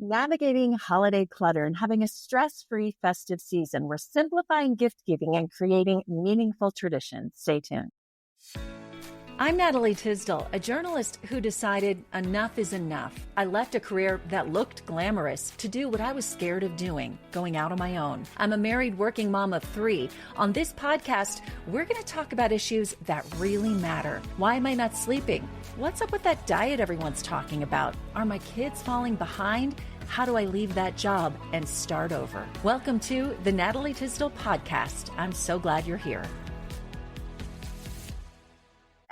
navigating holiday clutter and having a stress-free festive season. We're simplifying gift giving and creating meaningful traditions. Stay tuned. I'm Natalie Tysdal, a journalist who decided enough is enough. I left a career that looked glamorous to do what I was scared of doing, going out on my own. I'm a married working mom of 3. On this podcast, we're going to talk about issues that really matter. Why am I not sleeping? What's up with that diet everyone's talking about? Are my kids falling behind? How do I leave that job and start over? Welcome to the Natalie Tysdal podcast. I'm so glad you're here.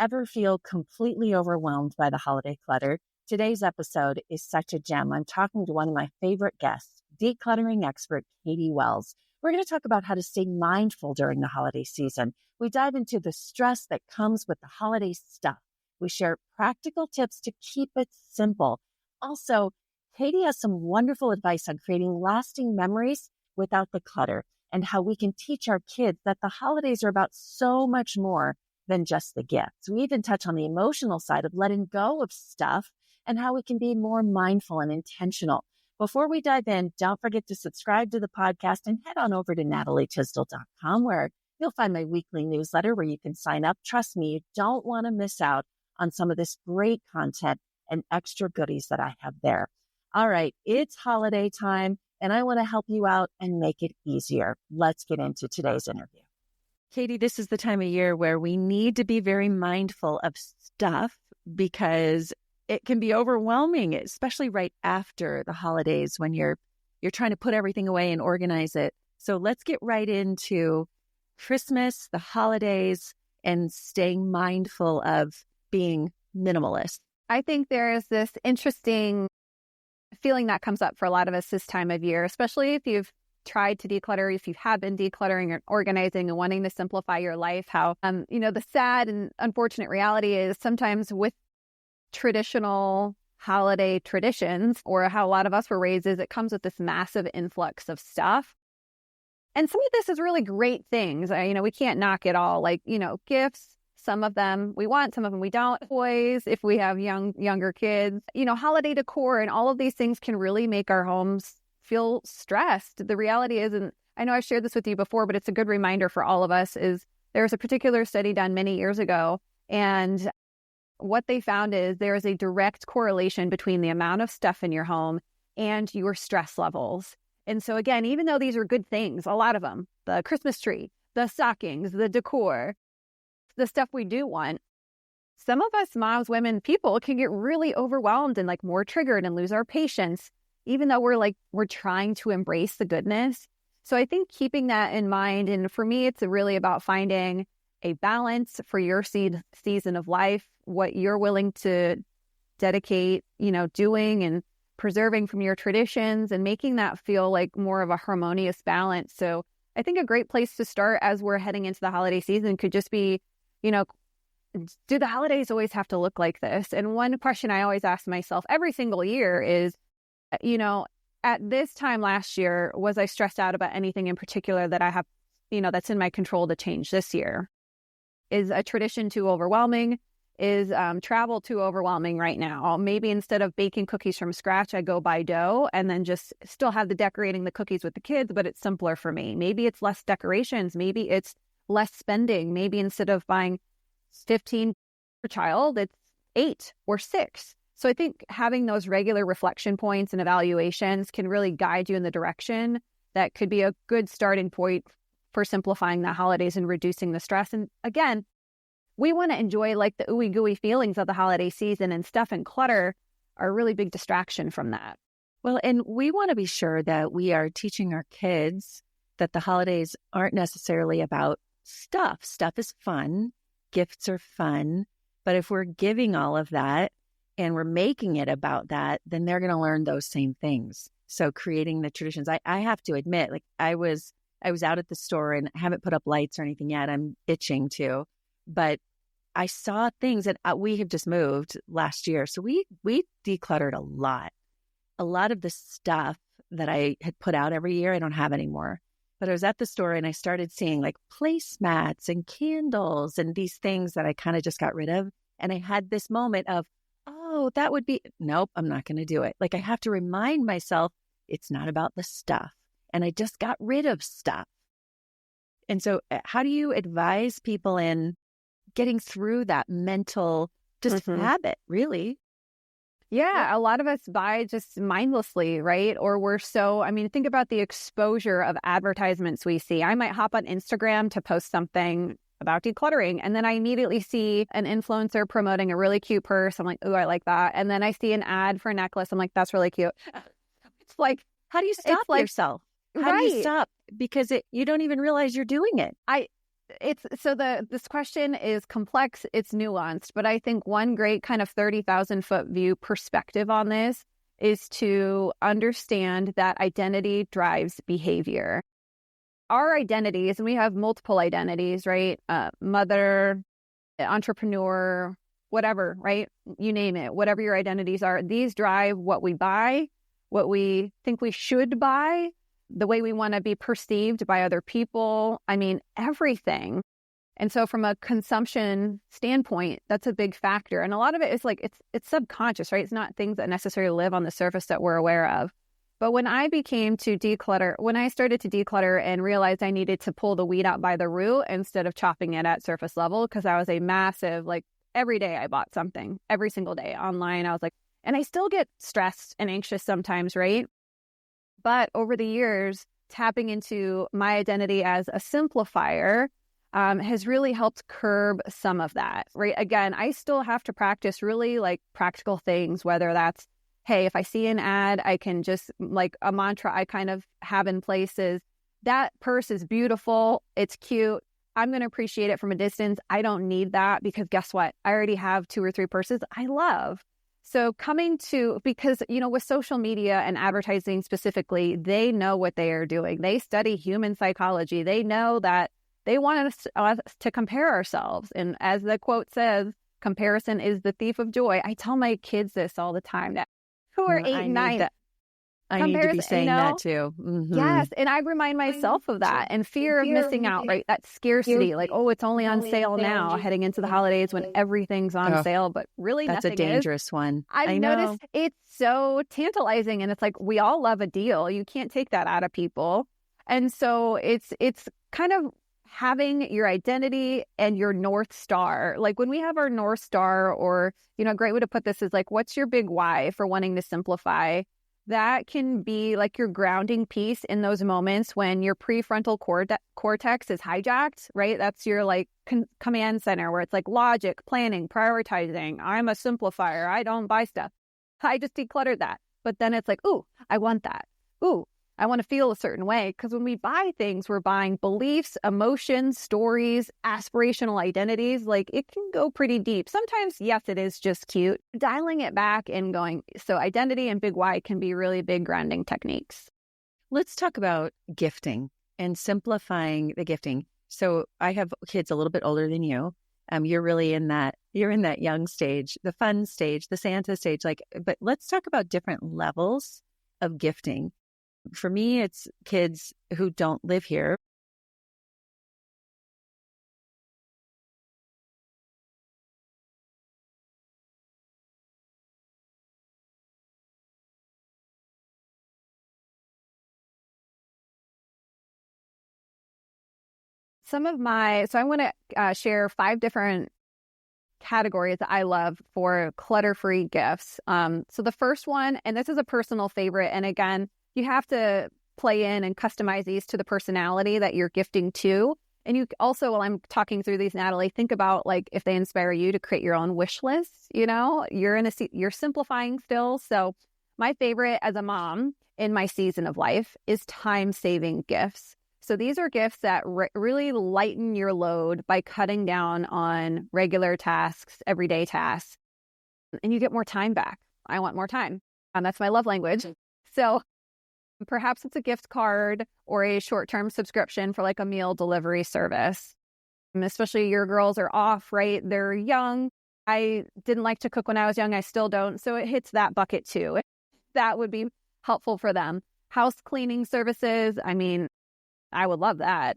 Ever feel completely overwhelmed by the holiday clutter? Today's episode is such a gem. I'm talking to one of my favorite guests, decluttering expert Katy Wells. We're going to talk about how to stay mindful during the holiday season. We dive into the stress that comes with the holiday stuff. We share practical tips to keep it simple. Also, Katy has some wonderful advice on creating lasting memories without the clutter and how we can teach our kids that the holidays are about so much more than just the gifts. We even touch on the emotional side of letting go of stuff and how we can be more mindful and intentional. Before we dive in, don't forget to subscribe to the podcast and head on over to natalietysdal.com where you'll find my weekly newsletter where you can sign up. Trust me, you don't want to miss out on some of this great content and extra goodies that I have there. All right, it's holiday time and I want to help you out and make it easier. Let's get into today's interview. Katy, this is the time of year where we need to be very mindful of stuff because it can be overwhelming, especially right after the holidays when you're trying to put everything away and organize it. So let's get right into Christmas, the holidays, and staying mindful of being minimalist. I think there is this interesting feeling that comes up for a lot of us this time of year, especially if you've tried to declutter, if you have been decluttering and organizing and wanting to simplify your life, how, the sad and unfortunate reality is sometimes with traditional holiday traditions or how a lot of us were raised is it comes with this massive influx of stuff. And some of this is really great things. We can't knock it all, like, gifts. Some of them we want, some of them we don't. Toys, if we have younger kids, holiday decor and all of these things can really make our homes feel stressed. The reality is, and I know I've shared this with you before, but it's a good reminder for all of us, is there's a particular study done many years ago. And what they found is there is a direct correlation between the amount of stuff in your home and your stress levels. And so again, even though these are good things, a lot of them, the Christmas tree, the stockings, the decor, the stuff we do want, some of us moms, women, people can get really overwhelmed and like more triggered and lose our patience, even though we're trying to embrace the goodness. So I think keeping that in mind, and for me, it's really about finding a balance for your season of life, what you're willing to dedicate, doing and preserving from your traditions and making that feel like more of a harmonious balance. So I think a great place to start as we're heading into the holiday season could just be, do the holidays always have to look like this? And one question I always ask myself every single year is, at this time last year, was I stressed out about anything in particular that I have, that's in my control to change this year? Is a tradition too overwhelming? Is travel too overwhelming right now? Maybe instead of baking cookies from scratch, I go buy dough and then just still have the decorating the cookies with the kids, but it's simpler for me. Maybe it's less decorations. Maybe it's less spending. Maybe instead of buying 15 per child, it's 8 or 6. So I think having those regular reflection points and evaluations can really guide you in the direction that could be a good starting point for simplifying the holidays and reducing the stress. And again, we want to enjoy like the ooey gooey feelings of the holiday season, and stuff and clutter are a really big distraction from that. Well, and we want to be sure that we are teaching our kids that the holidays aren't necessarily about stuff. Stuff is fun. Gifts are fun. But if we're giving all of that and we're making it about that, then they're going to learn those same things. So creating the traditions, I have to admit, like I was out at the store and I haven't put up lights or anything yet. I'm itching to, but I saw things that we have just moved last year. So we decluttered a lot. A lot of the stuff that I had put out every year, I don't have anymore. But I was at the store and I started seeing like placemats and candles and these things that I kind of just got rid of. And I had this moment of, oh, oh, that would be, nope, I'm not going to do it. Like I have to remind myself it's not about the stuff. And I just got rid of stuff. And so how do you advise people in getting through that mental just habit, really? Yeah, a lot of us buy just mindlessly, right? Or we're so, I mean, think about the exposure of advertisements we see. I might hop on Instagram to post something about decluttering, and then I immediately see an influencer promoting a really cute purse. I'm like, ooh, I like that. And then I see an ad for a necklace. I'm like, that's really cute. It's like, how do you stop yourself? How do you stop? Because you don't even realize you're doing it. This question is complex, it's nuanced, but I think one great kind of 30,000 foot view perspective on this is to understand that identity drives behavior. Our identities, and we have multiple identities, right? Mother, entrepreneur, whatever, right? You name it, whatever your identities are, these drive what we buy, what we think we should buy, the way we want to be perceived by other people. I mean, everything. And so from a consumption standpoint, that's a big factor. And a lot of it is like, it's subconscious, right? It's not things that necessarily live on the surface that we're aware of. But when I started to declutter and realized I needed to pull the weed out by the root instead of chopping it at surface level, because I was a massive, like every day I bought something, every single day online. I was like, and I still get stressed and anxious sometimes, right? But over the years, tapping into my identity as a simplifier has really helped curb some of that, right? Again, I still have to practice really like practical things, whether that's, hey, if I see an ad, I can just like a mantra I kind of have in place is, that purse is beautiful, it's cute, I'm going to appreciate it from a distance. I don't need that because guess what? I already have 2 or 3 purses I love. So because, with social media and advertising specifically, they know what they are doing. They study human psychology. They know that they want us to compare ourselves. And as the quote says, comparison is the thief of joy. I tell my kids this all the time, that who are 8, 9. I need to be saying that too. Mm-hmm. Yes. And I remind myself of that, and fear of missing out, right? That scarcity, like, oh, it's only on sale now heading into the holidays when everything's on sale, but really that's a dangerous one. I've noticed it's so tantalizing, and it's like, we all love a deal. You can't take that out of people. And so it's kind of having your identity and your North Star. Like when we have our North Star, or, a great way to put this is like, what's your big why for wanting to simplify? That can be like your grounding piece in those moments when your prefrontal cortex is hijacked, right? That's your like command center where it's like logic, planning, prioritizing. I'm a simplifier. I don't buy stuff. I just decluttered that. But then it's like, ooh, I want that. Ooh, I want to feel a certain way. Because when we buy things, we're buying beliefs, emotions, stories, aspirational identities. Like it can go pretty deep. Sometimes, yes, it is just cute. Dialing it back and going, so identity and big why can be really big grounding techniques. Let's talk about gifting and simplifying the gifting. So I have kids a little bit older than you. You're really in that young stage, the fun stage, the Santa stage. But let's talk about different levels of gifting. For me, it's kids who don't live here. I want to share 5 different categories that I love for clutter-free gifts. So the first one, and this is a personal favorite, and again, you have to play in and customize these to the personality that you're gifting to. And you also, while I'm talking through these, Natalie, think about like if they inspire you to create your own wish list. You're simplifying still. So my favorite as a mom in my season of life is time-saving gifts. So these are gifts that really lighten your load by cutting down on regular tasks, everyday tasks, and you get more time back. I want more time. That's my love language. So perhaps it's a gift card or a short-term subscription for like a meal delivery service. Especially your girls are off, right? They're young. I didn't like to cook when I was young. I still don't. So it hits that bucket too. That would be helpful for them. House cleaning services. I mean, I would love that.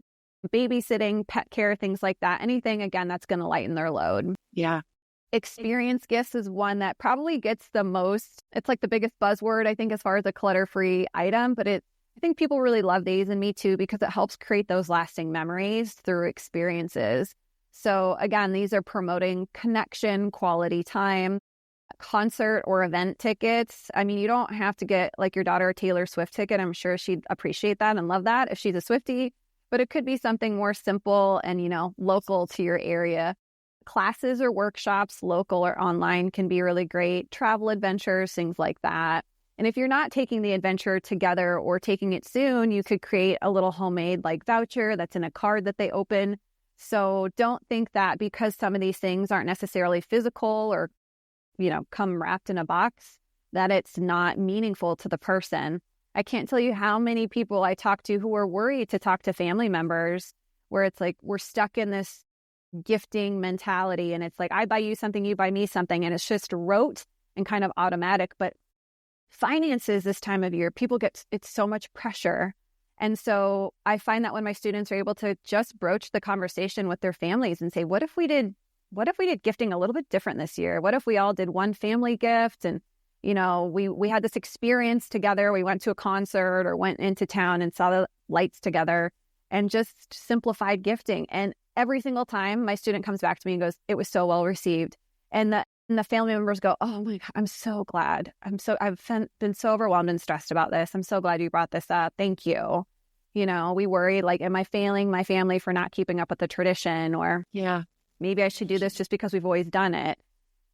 Babysitting, pet care, things like that. Anything, again, that's going to lighten their load. Yeah. Experience gifts is one that probably gets the most, it's like the biggest buzzword, I think, as far as a clutter-free item, but I think people really love these, and me too, because it helps create those lasting memories through experiences. So again, these are promoting connection, quality time, concert or event tickets. I mean, you don't have to get like your daughter a Taylor Swift ticket. I'm sure she'd appreciate that and love that if she's a Swiftie, but it could be something more simple and, local to your area. Classes or workshops, local or online, can be really great. Travel adventures, things like that. And if you're not taking the adventure together or taking it soon, you could create a little homemade like voucher that's in a card that they open. So don't think that because some of these things aren't necessarily physical or, come wrapped in a box, that it's not meaningful to the person. I can't tell you how many people I talk to who are worried to talk to family members where it's like we're stuck in this gifting mentality, and it's like I buy you something, you buy me something, and it's just rote and kind of automatic. But finances this time of year, it's so much pressure. And so I find that when my students are able to just broach the conversation with their families and say, what if we did gifting a little bit different this year? What if we all did one family gift and we had this experience together. We went to a concert or went into town and saw the lights together and just simplified gifting. And every single time my student comes back to me and goes, it was so well received. And the family members go, oh my God, I'm so glad. I've been so overwhelmed and stressed about this. I'm so glad you brought this up. Thank you. We worry, like, am I failing my family for not keeping up with the tradition? Or maybe I should do this just because we've always done it.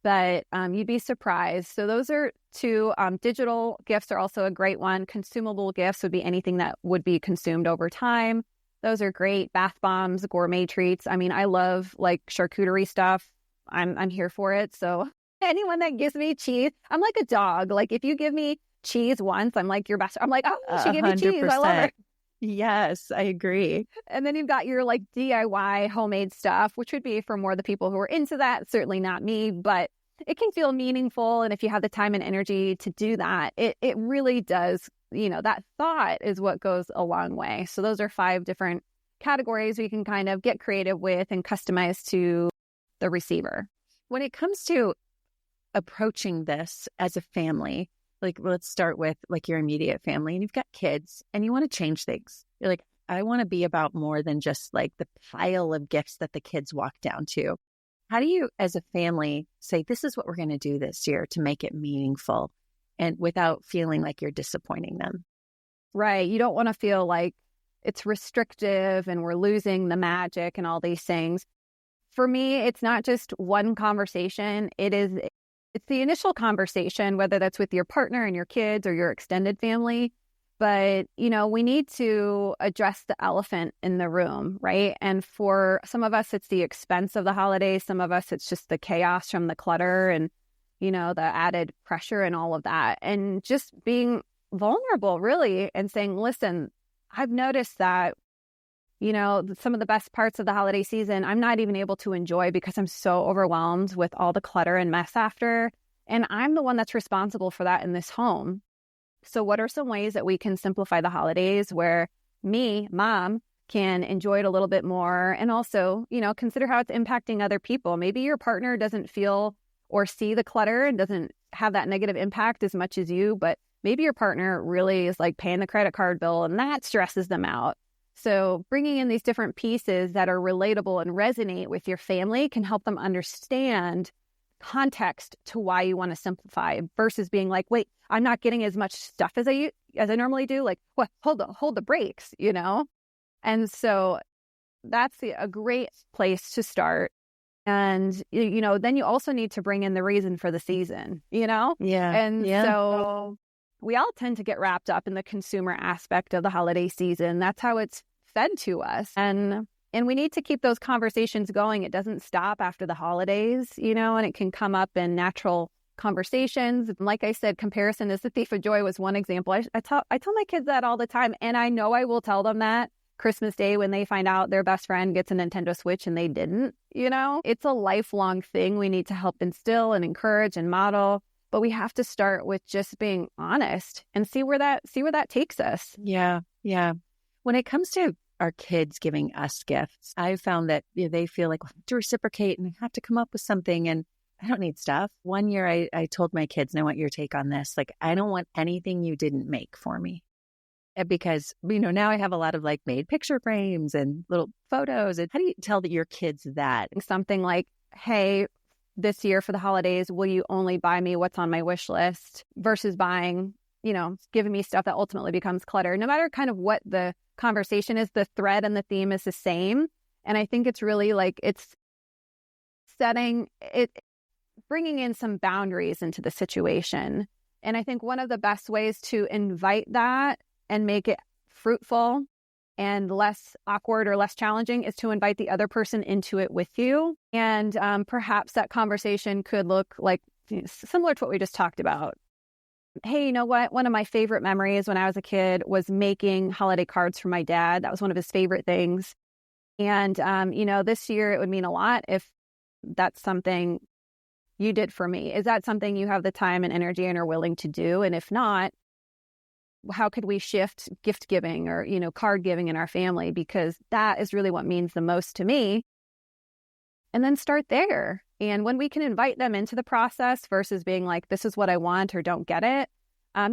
But you'd be surprised. So those are two. Digital gifts are also a great one. Consumable gifts would be anything that would be consumed over time. Those are great. Bath bombs, gourmet treats. I mean, I love like charcuterie stuff. I'm here for it. So anyone that gives me cheese, I'm like a dog. Like if you give me cheese once, I'm like your best. I'm like, oh, she gave me cheese. I love her. Yes, I agree. And then you've got your like DIY homemade stuff, which would be for more the people who are into that. Certainly not me, but it can feel meaningful. And if you have the time and energy to do that, it really does. That thought is what goes a long way. So those are 5 different categories we can kind of get creative with and customize to the receiver. When it comes to approaching this as a family, like let's start with like your immediate family and you've got kids and you want to change things. You're like, I want to be about more than just like the pile of gifts that the kids walk down to. How do you as a family say, this is what we're going to do this year to make it meaningful and without feeling like you're disappointing them? Right. You don't want to feel like it's restrictive and we're losing the magic and all these things. For me, it's not just one conversation. It's the initial conversation, whether that's with your partner and your kids or your extended family. But, we need to address the elephant in the room, right? And for some of us, it's the expense of the holidays. Some of us, it's just the chaos from the clutter and, the added pressure and all of that. And just being vulnerable, really, and saying, listen, I've noticed that, some of the best parts of the holiday season, I'm not even able to enjoy because I'm so overwhelmed with all the clutter and mess after. And I'm the one that's responsible for that in this home. So what are some ways that we can simplify the holidays where me, mom, can enjoy it a little bit more and also, consider how it's impacting other people. Maybe your partner doesn't feel or see the clutter and doesn't have that negative impact as much as you, but maybe your partner really is like paying the credit card bill and that stresses them out. So bringing in these different pieces that are relatable and resonate with your family can help them understand context to why you want to simplify versus being like, wait, I'm not getting as much stuff as I normally do. Like, what? Hold the brakes, And so that's a great place to start. And, then you also need to bring in the reason for the season, Yeah. So we all tend to get wrapped up in the consumer aspect of the holiday season. That's how it's fed to us. And we need to keep those conversations going. It doesn't stop after the holidays, and it can come up in natural conversations. Like I said, comparison is the thief of joy was one example. I tell my kids that all the time. And I know I will tell them that Christmas Day when they find out their best friend gets a Nintendo Switch and they didn't, It's a lifelong thing we need to help instill and encourage and model. But we have to start with just being honest and see where that takes us. Yeah. When it comes to our kids giving us gifts, I've found that they feel like we have to reciprocate and have to come up with something. And I don't need stuff. One year I told my kids, and I want your take on this, like, I don't want anything you didn't make for me. Because, now I have a lot of like made picture frames and little photos. And how do you tell that your kids that? Something like, hey, this year for the holidays, will you only buy me what's on my wish list versus buying, giving me stuff that ultimately becomes clutter. No matter kind of what the conversation is, the thread and the theme is the same. And I think it's really like it's bringing in some boundaries into the situation. And I think one of the best ways to invite that and make it fruitful and less awkward or less challenging is to invite the other person into it with you. And perhaps that conversation could look like similar to what we just talked about. Hey, you know what? One of my favorite memories when I was a kid was making holiday cards for my dad. That was one of his favorite things. And, this year it would mean a lot if that's something you did for me. Is that something you have the time and energy and are willing to do? And if not, how could we shift gift giving or, card giving in our family? Because that is really what means the most to me. And then start there. And when we can invite them into the process versus being like, this is what I want or don't get it.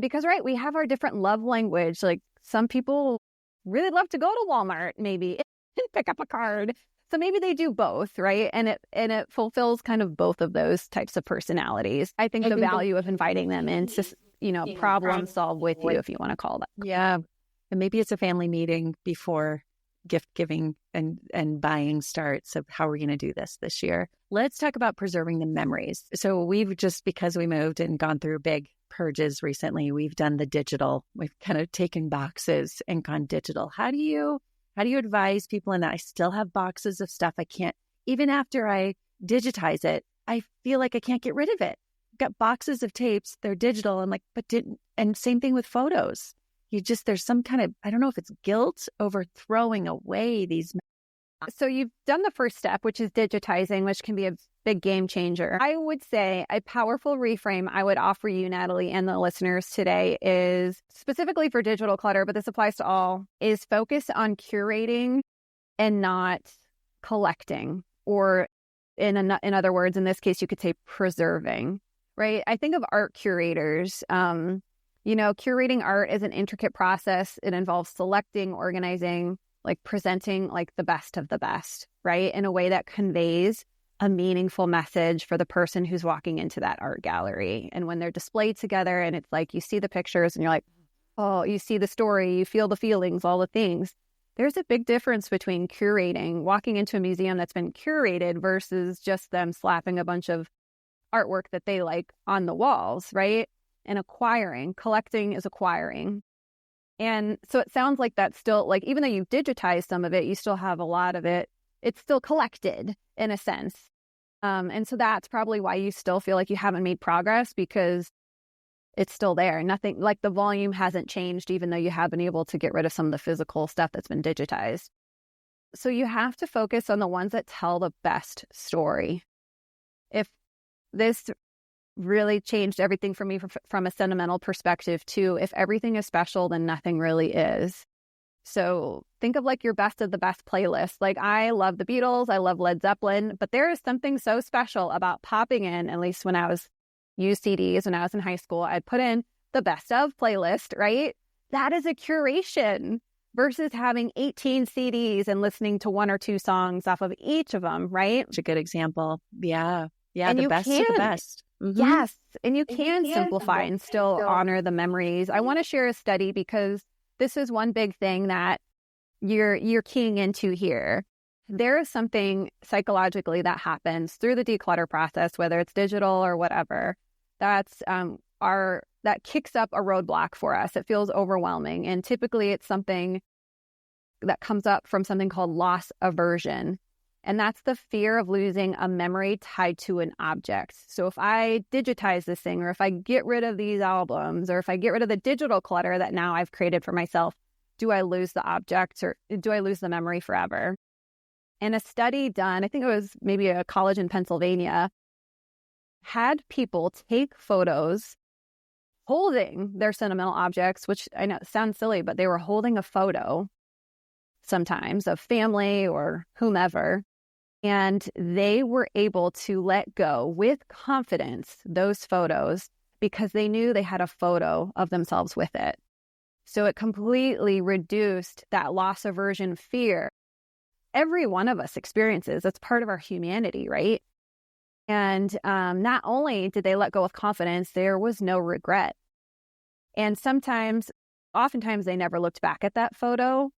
Because, right, we have our different love language. Like some people really love to go to Walmart maybe and pick up a card. So maybe they do both, right? And it fulfills kind of both of those types of personalities. I think the value of inviting them into problem solve with you, if you want to call that. Yeah. And maybe it's a family meeting before gift giving and buying starts of how we're going to do this year. Let's talk about preserving the memories. So we've just, because we moved and gone through big purges recently, we've done the digital. We've kind of taken boxes and gone digital. How do you advise people in that? I still have boxes of stuff I can't, even after I digitize it, I feel like I can't get rid of it. Got boxes of tapes, they're digital. I'm like, and same thing with photos. There's some kind of, I don't know if it's guilt over throwing away these. So you've done the first step, which is digitizing, which can be a big game changer. I would say a powerful reframe I would offer you, Natalie, and the listeners today is specifically for digital clutter, but this applies to all, is focus on curating and not collecting, or in other words, in this case, you could say preserving. Right? I think of art curators. Curating art is an intricate process. It involves selecting, organizing, like presenting like the best of the best, right? In a way that conveys a meaningful message for the person who's walking into that art gallery. And when they're displayed together and it's like you see the pictures and you're like, oh, you see the story, you feel the feelings, all the things. There's a big difference between curating, walking into a museum that's been curated versus just them slapping a bunch of artwork that they like on the walls, right? And collecting is acquiring. And so it sounds like that's still, like, even though you've digitized some of it, you still have a lot of it. It's still collected in a sense. And so that's probably why you still feel like you haven't made progress, because it's still there. Nothing, like the volume hasn't changed, even though you have been able to get rid of some of the physical stuff that's been digitized. So you have to focus on the ones that tell the best story. If this really changed everything for me from a sentimental perspective too. If everything is special, then nothing really is. So think of like your best of the best playlist. Like I love the Beatles, I love Led Zeppelin, but there is something so special about popping in, at least when I was used CDs when I was in high school, I'd put in the best of playlist, right? That is a curation versus having 18 CDs and listening to one or two songs off of each of them, right? It's a good example. Yeah. Yeah, and the best of the best. Mm-hmm. Yes, and you can simplify and still honor the memories. I want to share a study because this is one big thing that you're keying into here. There is something psychologically that happens through the declutter process, whether it's digital or whatever, that kicks up a roadblock for us. It feels overwhelming, and typically it's something that comes up from something called loss aversion. And that's the fear of losing a memory tied to an object. So if I digitize this thing, or if I get rid of these albums, or if I get rid of the digital clutter that now I've created for myself, do I lose the object, or do I lose the memory forever? And a study done, I think it was maybe a college in Pennsylvania, had people take photos holding their sentimental objects, which I know sounds silly, but they were holding a photo sometimes of family or whomever. And they were able to let go with confidence those photos because they knew they had a photo of themselves with it. So it completely reduced that loss aversion fear. Every one of us experiences. That's part of our humanity, right? And not only did they let go with confidence, there was no regret. And oftentimes they never looked back at that photo.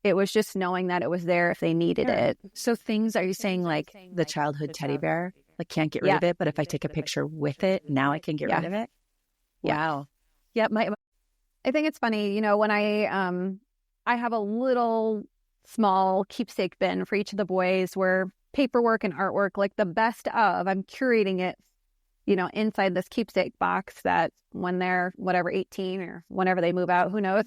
It was just knowing that it was there if they needed it. So things, are you saying like the childhood teddy bear, like can't get rid of it, but if I take a picture with it, now I can get rid of it? Wow. Yeah. I think it's funny, when I have a little small keepsake bin for each of the boys where paperwork and artwork, like the best of, I'm curating it, inside this keepsake box that when they're 18 or whenever they move out, who knows,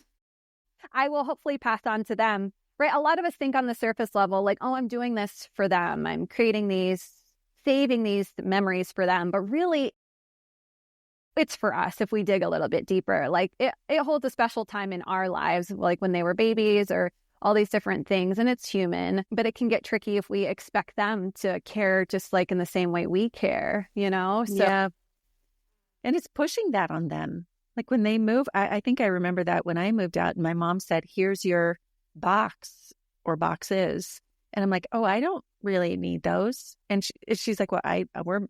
I will hopefully pass on to them, right? A lot of us think on the surface level, like, oh, I'm doing this for them. I'm creating these, saving these memories for them. But really, it's for us if we dig a little bit deeper. Like it holds a special time in our lives, like when they were babies or all these different things. And it's human, but it can get tricky if we expect them to care just like in the same way we care, So, yeah. And it's pushing that on them. Like when they move, I think I remember that when I moved out and my mom said, here's your box or boxes. And I'm like, oh, I don't really need those. And she's like, well,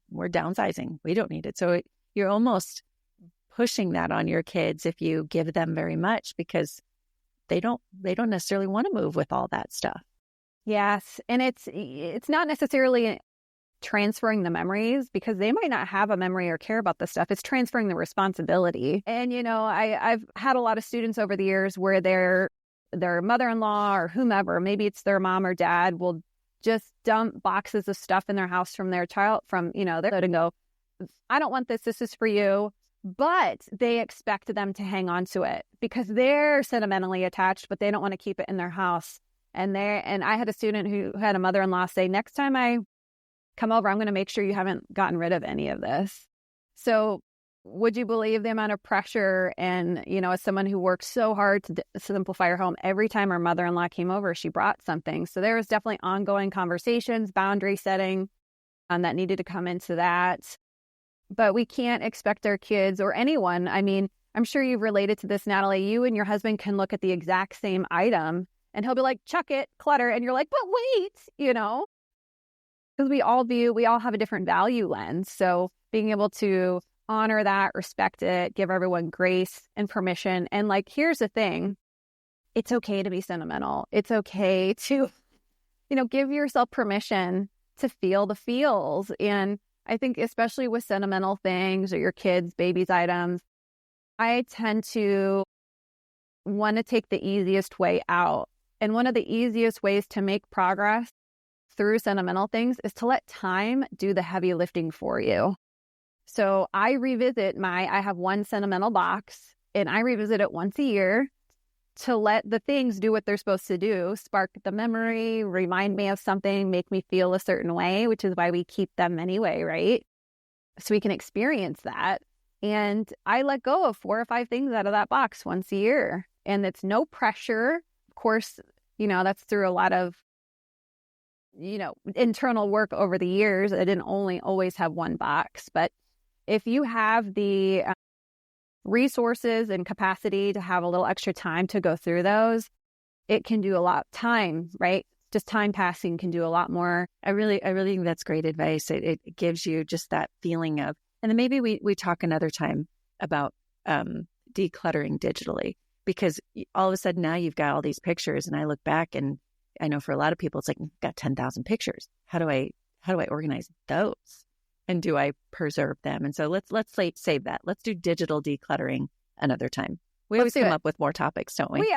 we're downsizing. We don't need it. So you're almost pushing that on your kids if you give them very much because they don't necessarily want to move with all that stuff. Yes. And it's not necessarily transferring the memories because they might not have a memory or care about the stuff. It's transferring the responsibility. And, I've had a lot of students over the years where their mother-in-law or whomever, maybe it's their mom or dad, will just dump boxes of stuff in their house from their child, from, their and go, I don't want this. This is for you. But they expect them to hang on to it because they're sentimentally attached, but they don't want to keep it in their house. And I had a student who had a mother-in-law say, next time I come over, I'm going to make sure you haven't gotten rid of any of this. So would you believe the amount of pressure? And, as someone who worked so hard to simplify her home, every time her mother-in-law came over, she brought something. So there was definitely ongoing conversations, boundary setting that needed to come into that. But we can't expect our kids or anyone. I mean, I'm sure you've related to this, Natalie. You and your husband can look at the exact same item and he'll be like, chuck it, clutter. And you're like, but wait, because we all have a different value lens. So being able to honor that, respect it, give everyone grace and permission. And like, here's the thing. It's okay to be sentimental. It's okay to, give yourself permission to feel the feels. And I think especially with sentimental things or your kids' babies' items, I tend to want to take the easiest way out. And one of the easiest ways to make progress through sentimental things is to let time do the heavy lifting for you. So I have one sentimental box and I revisit it once a year to let the things do what they're supposed to do, spark the memory, remind me of something, make me feel a certain way, which is why we keep them anyway, right? So we can experience that. And I let go of 4 or 5 things out of that box once a year. And it's no pressure. Of course, that's through a lot of, internal work over the years. I didn't only always have one box. But if you have the resources and capacity to have a little extra time to go through those, it can do a lot. Time, right? Just time passing can do a lot more. I really think that's great advice. It gives you just that feeling of, and then maybe we talk another time about decluttering digitally, because all of a sudden now you've got all these pictures and I look back and I know for a lot of people, it's like, I've got 10,000 pictures. How do I organize those? And do I preserve them? And so let's save that. Let's do digital decluttering another time. We always come up with more topics, don't we?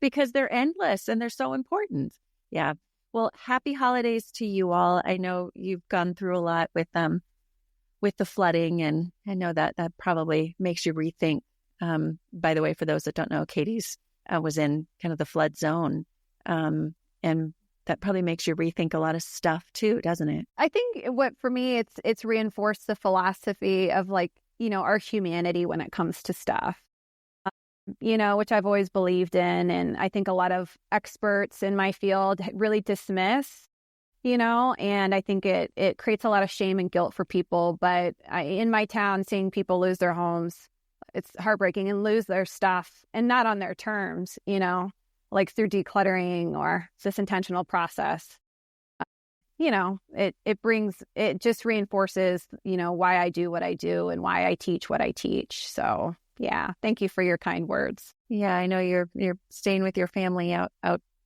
Because they're endless and they're so important. Yeah. Well, happy holidays to you all. I know you've gone through a lot with the flooding, and I know that probably makes you rethink. By the way, for those that don't know, Katy's was in kind of the flood zone, and that probably makes you rethink a lot of stuff too, doesn't it? I think for me, it's reinforced the philosophy of our humanity when it comes to stuff, which I've always believed in. And I think a lot of experts in my field really dismiss and I think it creates a lot of shame and guilt for people. But in my town, seeing people lose their homes, it's heartbreaking, and lose their stuff and not on their terms, like through decluttering or this intentional process. It just reinforces, why I do what I do and why I teach what I teach. So yeah, thank you for your kind words. Yeah, I know you're staying with your family out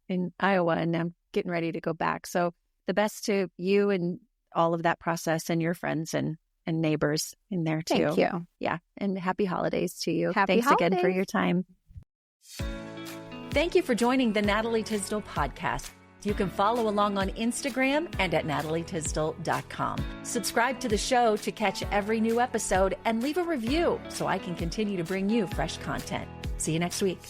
in Iowa, and I'm getting ready to go back. So the best to you and all of that process, and your friends and neighbors in there too. Thank you. Yeah, and happy holidays to you. Happy Thanks holidays. Again for your time. Thank you for joining the Natalie Tysdal podcast. You can follow along on Instagram and at natalietysdal.com. Subscribe to the show to catch every new episode, and leave a review so I can continue to bring you fresh content. See you next week.